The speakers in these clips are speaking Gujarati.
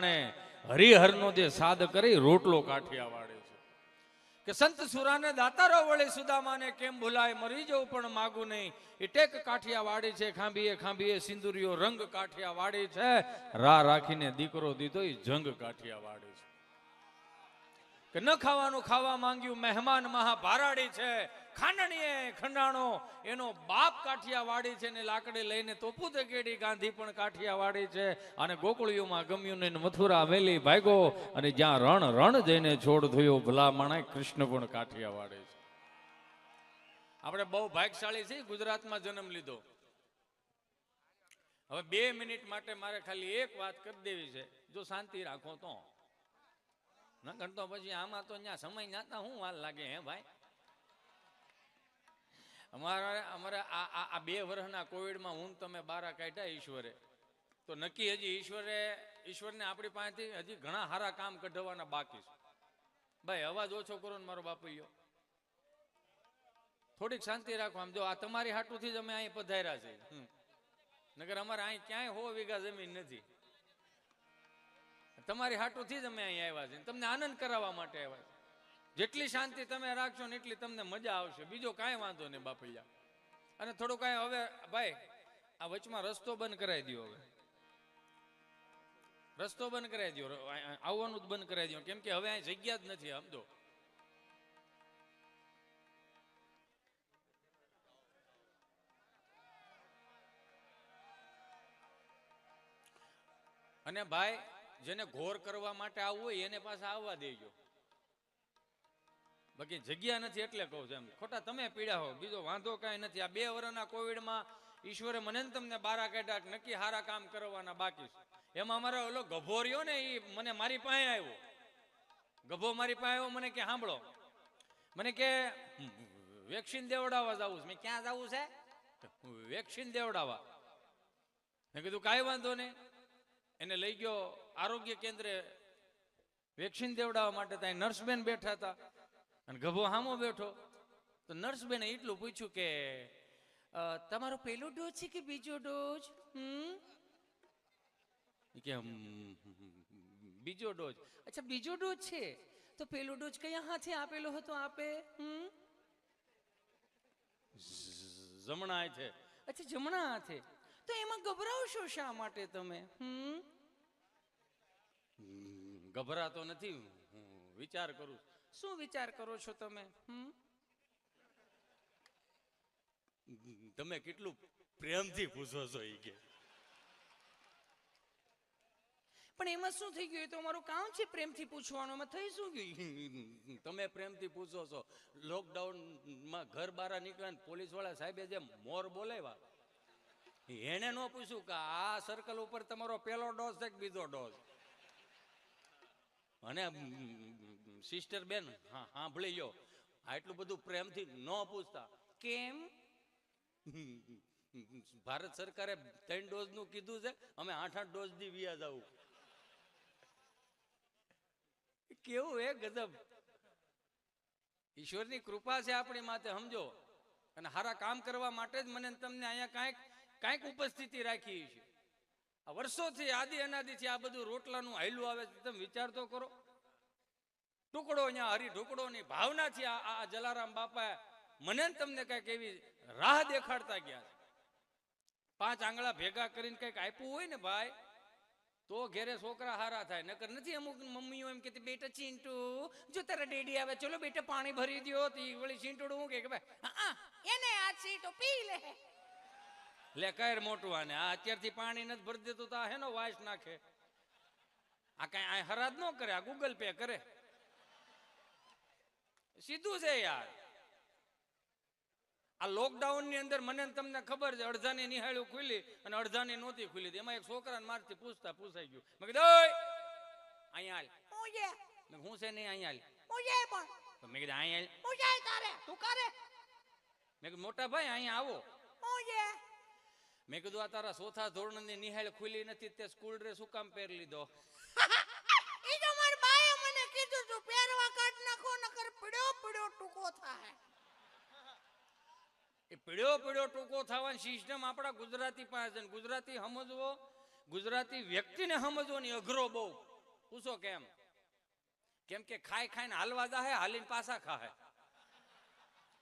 ટાણે હરિહરનો જે સાદ કરી રોટલો કાઠિયા વાળે છે કે સંત સુરાને દાતારો વળી સુદામાને કેમ ભૂલાય મરી જવું પણ માગું નહીં. ઇટેક કાઠિયા વાડી છે, ખાંભીએ ખાંભીએ સિંદુરિયો રંગ કાઠિયા વાડી છે, રા રાખીને દીકરો દીધો એ જંગ કાઠિયા વાડી છે. કે ન ખાવાનું ખાવા માંગ્યું મહેમાન મહાભારાડી છે, ખાંડણીએ ખંડાણો એનો બાપ કાઠિયા વાડી છે ને લાકડી લઈને તોપુ તકેડી ગાંધી પણ કાઠિયા વાડી છે. અને ગોકળીઓમાં ગમ્યું ને મથુરા વેલી ભાગ્યો અને જ્યાં રણ રણ જઈને છોડ થયો ભલા માણા કૃષ્ણ પણ કાઠિયા વાડી છે. આપણે બહુ ભાગ્યશાળી છીએ, ગુજરાતમાં જન્મ લીધો. હવે 2 મિનિટ માટે મારે ખાલી એક વાત કરી દેવી છે, જો શાંતિ રાખો તો. નકર તો પછી આમાં તો ત્યાં સમય નાતા શું વાર લાગે હે ભાઈ. અમારે આ 2 વર્ષના કોવિડમાં હું તમે બારા કાઢ્યા ઈશ્વરે, તો નક્કી હજી ઈશ્વરને આપણી પાસેથી હજી ઘણા સારા કામ કઢાવવાના બાકી છે. ભાઈ અવાજ ઓછો કરો ને મારો બાપુયો, થોડીક શાંતિ રાખો. આમ જો આ તમારી હાટુથી જ અમે અહીં પધાર્યા છે, નગર અમારે અહીં ક્યાંય 100 વીઘા જમીન નથી. તમારી હાટુથી જ અમે અહીં આવ્યા છે, તમને આનંદ કરાવવા માટે આવ્યા છે. જેટલી શાંતિ તમે રાખશો ને એટલી તમને મજા આવશે, બીજો કાંઈ વાંધો નહીં બાપૈયા. અને થોડું કાંઈ હવે ભાઈ આ વચમાં રસ્તો બંધ કરાવી દો, હવે રસ્તો બંધ કરાવી દો, આવવાનું જ બંધ કરાવી દો, કેમ કે હવે અહીં જગ્યા જ નથી. સમજો અને ભાઈ જેને ઘોર કરવા માટે આવવું હોય એને પાસે આવવા દેજો, બાકી જગ્યા નથી એટલે કહું છું. એમ ખોટા તમે પીડા હો, બીજો વાંધો કાંઈ નથી. આ 2 વર્ષના કોવિડમાં ઈશ્વરે મને તમને બારા કાઢ્યા, નક્કી સારા કામ કરવાના બાકી છે. એમાં અમારો ઓલો ગભો રહ્યો ને એ મને મારી પાસે આવ્યો, ગભો મારી પાસે આવ્યો, મને કે સાંભળો, મને કે વેક્સિન દેવડાવવા જવું છે. મેં ક્યાં જવું છે? વેક્સિન દેવડાવવા. મેં કીધું કાંઈ વાંધો નહીં. એને લઈ ગયો આરોગ્ય કેન્દ્રે વેક્સિન દેવડાવવા માટે. ત્યાં નર્સબેન બેઠા હતા અને ગભો હામો બેઠો. તો નર્સબેને એટલું પૂછ્યું કે તમારો પહેલો ડોઝ છે કે બીજો ડોઝ? કે બીજો ડોઝ. અચ્છા બીજો ડોઝ છે, તો પહેલો ડોઝ કયા હાથે આપેલો હતો આપે? જમણા હાથે. અચ્છા જમણા હાથે. તો એમાં ગભરાવશો શા માટે તમે? ગભરાતો નથી, વિચાર કરું. શું વિચાર કરો છો તમે? તમે કેટલું પ્રેમથી પૂછો છો એ કે. પણ એમાં શું થઈ ગયું? એ તો અમારું કામ છે પ્રેમથી પૂછવાનું, એમાં થઈ શું ગયું? તમે પ્રેમથી પૂછો છો. લોકડાઉનમાં ઘર બહાર નીકળ્યા ને પોલીસ વાળા સાહેબે જે મોર બોલાવ્યા, એને ન પૂછ્યું કે આ સર્કલ ઉપર તમારો પહેલો ડોઝ છે કે બીજો ડોઝ? અને સિસ્ટર બેન હા ભળી ગયો, આટલું બધું પ્રેમથી ન પૂછતા કેમ? ભારત સરકારે 3 ડોઝ નું કીધું છે, અમે 8 ડોઝ થી વ્યાજ આવું. કેવું હે ગજબ. ઈશ્વરની કૃપા છે આપણી માથે, સમજો. અને સારા કામ કરવા માટે જ મને તમને અહીંયા કાંઈક ઉપસ્થિતિ રાખી છે. આ વર્ષોથી આદિ અનાદિથી આ બધું રોટલાનું હાયલું આવે છે. તમે વિચાર તો કરો. ટુકડો અહીંયા હરી ઢુકડોની ભાવનાથી આ જલારામ બાપા મને તમને કઈક એવી રાહ દેખાડતા ગયા છે. 5 આંગળા ભેગા કરીને કઈક આપ્યું હોય ને ભાઈ, તો ઘેરે છોકરા હારા થાય. નકર નથી અમુક મમ્મીઓ એમ કહેતી બેટા ચીંટુ જો તારા ડેડી આવે ચલો બેટા પાણી ભરી દો. વળી ચીંટુડું હું કે ભાઈ એને આ ચીંટુ પી લે કર મોટું. આને આ અત્યારથી પાણી નથી ભરી દેતું તો આ હેનો વાસ નાખે. આ કઈ આ હરાજ ન કરે, આ ગૂગલ પે કરે. સીધું છે યાર. આ લોકડાઉન ની અંદર મને તમને ખબર છે, અડધાની નિહાળ્યું ખુલી અને અડધાની નહોતી ખુલી. એમાં એક છોકરાને મારથી પૂછાઈ ગયું. મેં કીધું અહીંયા હાલ. હું છે નહીં અહીંયા હાલ. મેં કીધું અહીંયા તું કરે. મેં કીધું મોટા ભાઈ અહીંયા આવો. મેં કીધું આ તારા 4થા ધોરણની નિહાળ ખુલી નથી, તે સ્કૂલ ડ્રેસ શું કામ પહેરી લીધો? એ તો માર બાએ મને કીધું તું પહેરવા કાઢ નાખો નકર પડ્યો ટૂંકો થાય. એ પડ્યો ટૂંકો થવાની સિસ્ટમ આપણા ગુજરાતી પાસે છે. ગુજરાતી સમજવો, ગુજરાતી વ્યક્તિને સમજવો ની અઘરો બહુ. પૂછો કેમ? કેમ કે ખાઈ ખાઈને હાલવા જાહે, હાલીને પાછા ખાહે.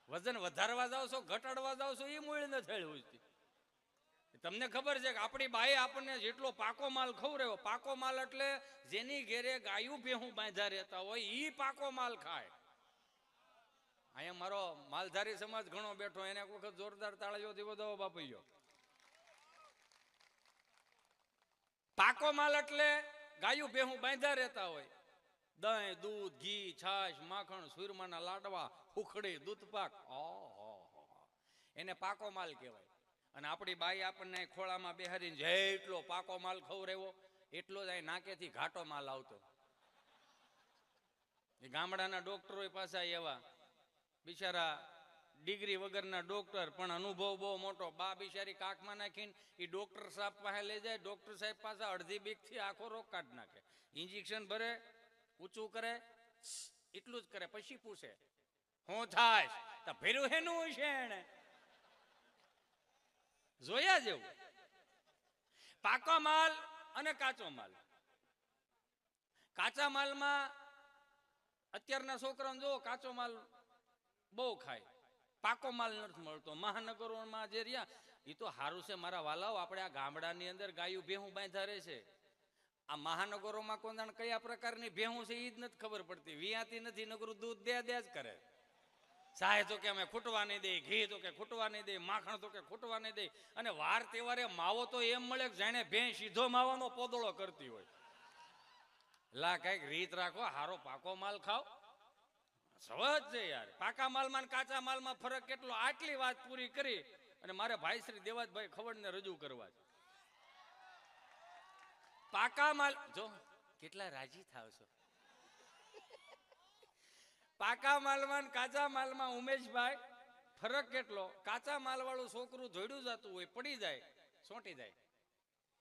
વજન વધારવા જાવ છો, ઘટાડવા જાવ છો, એ મૂળ ન થયેલું. તમને ખબર છે કે આપણી બાઈ આપણને જેટલો પાકો માલ ખવડાવ્યો, પાકો માલ એટલે જેની ઘેરે ગાયું ભેહું બાંધા રહેતા હોય ઈ પાકો માલ ખાય. અહીંયા મારો માલધારી સમાજ ઘણો બેઠો, એને એક વખત જોરદાર તાળીઓથી વધાવો બાપૈયો. પાકો માલ એટલે ગાયું ભેહું બાંધા રહેતા હોય, દહીં, દૂધ, ઘી, છાશ, માખણ, સુરમાના લાડવા, ઉખડી, દૂધપાક, એને પાકો માલ કહેવાય. અને આપણી બાઈ આપણને ખોળામાં બેહારીને જેટલો પાકો માલ ખવડાવ્યો એટલો જ અહીં નાકેથી ઘાટો માલ આવતો. એ ગામડાના ડોક્ટરો પાછા એવા બિચારા ડિગ્રી વગરના ડોક્ટર, પણ અનુભવ બહુ મોટો. બા બિચારી કાખમાં નાખીને એ ડોક્ટર સાહેબ પાસે લઈ જાય. ડોક્ટર સાહેબ પાછા અડધી બીકથી આખો રોગ કાઢી નાખે. ઇન્જેક્શન ભરે, ઊંચું કરે, એટલું જ કરે, પછી પૂછે હું થાય તો ભેરું હેનું છે એને જોયા જેવું. પાકો માલ અને કાચો માલ. કાચા માલમાં અત્યારના છોકરાઓને જો કાચો માલ બહુ ખાય, પાકો માલ નથી મળતો. મહાનગરોમાં જે રહ્યા એ તો સારું છે મારા વાલાઓ, આપણે આ ગામડાની અંદર ગાયું ભેહું બાંધા રહે છે. આ મહાનગરોમાં કોણ કયા પ્રકારની ભેહું છે એ જ નથી ખબર પડતી. વિયાતી નથી, નગરું દૂધ દે જ કરે. ચાય તો કે અમે ખૂટવા નહીં દે, ઘી તો કે ખૂટવા નહીં દે, માખણ તો કે ખૂટવા નહીં દે. અને વાર તહેવારે માવો તો એમ મળે કે જાણે ભેં સીધો માવાનો પોદળો કરતી હોય. લા કઈક રીત રાખો, હારો પાકો માલ ખાઓ. સહજ છે યાર. પાકા માલમાં ને કાચા માલમાં ફરક કેટલો, આટલી વાત પૂરી કરી અને મારે ભાઈ શ્રી દેવાજભાઈ ખવડને રજૂ કરવા છે. પાકા માલ જો કેટલા રાજી થાવ છો. પાકા માલમાં કાચા માલમાં ઉમેશભાઈ ફરક કેટલો. કાચા માલ વાળું છોકરું ધોડ્યું જતું હોય, પડી જાય, સોંટી જાય,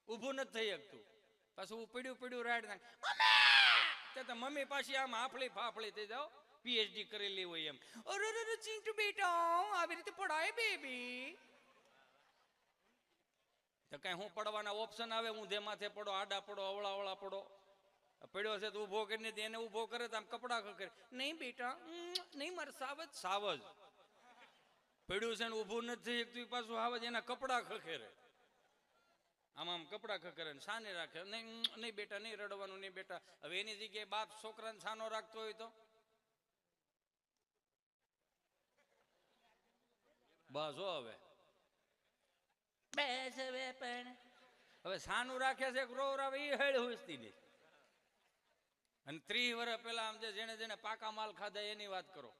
ઊભું નથી થઈ શકતું. પાછું પડ્યું રાડ નાખ, મમ્મી પાછી આમ હાફળી ફાફળી થઈ જાઓ, પીએચડી કરેલી હોય એમ. અરે ચિંટુ બેટા આવી રીતે પડાય બેબી. તો કઈ હું પડવાના ઓપ્શન આવે? ઊંધે માથે પડો, આડા પડો, અવળા પડો. પડ્યો છે તો ઉભો કરીને એને ઉભો કરે તો આમ કપડા ખખરે. નહીં બેટા નહીં, મારે સાવજ સાવજ. પડ્યું છે ને ઊભું નથી એકતું પાછું સાવજ, એના કપડા ખખેરે. આમ કપડા ખખેરે ને સાને રાખે. નહીં બેટા નહીં, રડવાનું નહીં બેટા. હવે એની જગ્યાએ બાપ છોકરાને સાનો રાખતો હોય તો બસ હો. હવે સાનું રાખે છે રોવરાવે એ હેળ હુસતી નહીં. અને 30 વર્ષ પેલા આમ જેને જેને પાકા માલ ખાધા એની વાત કરો.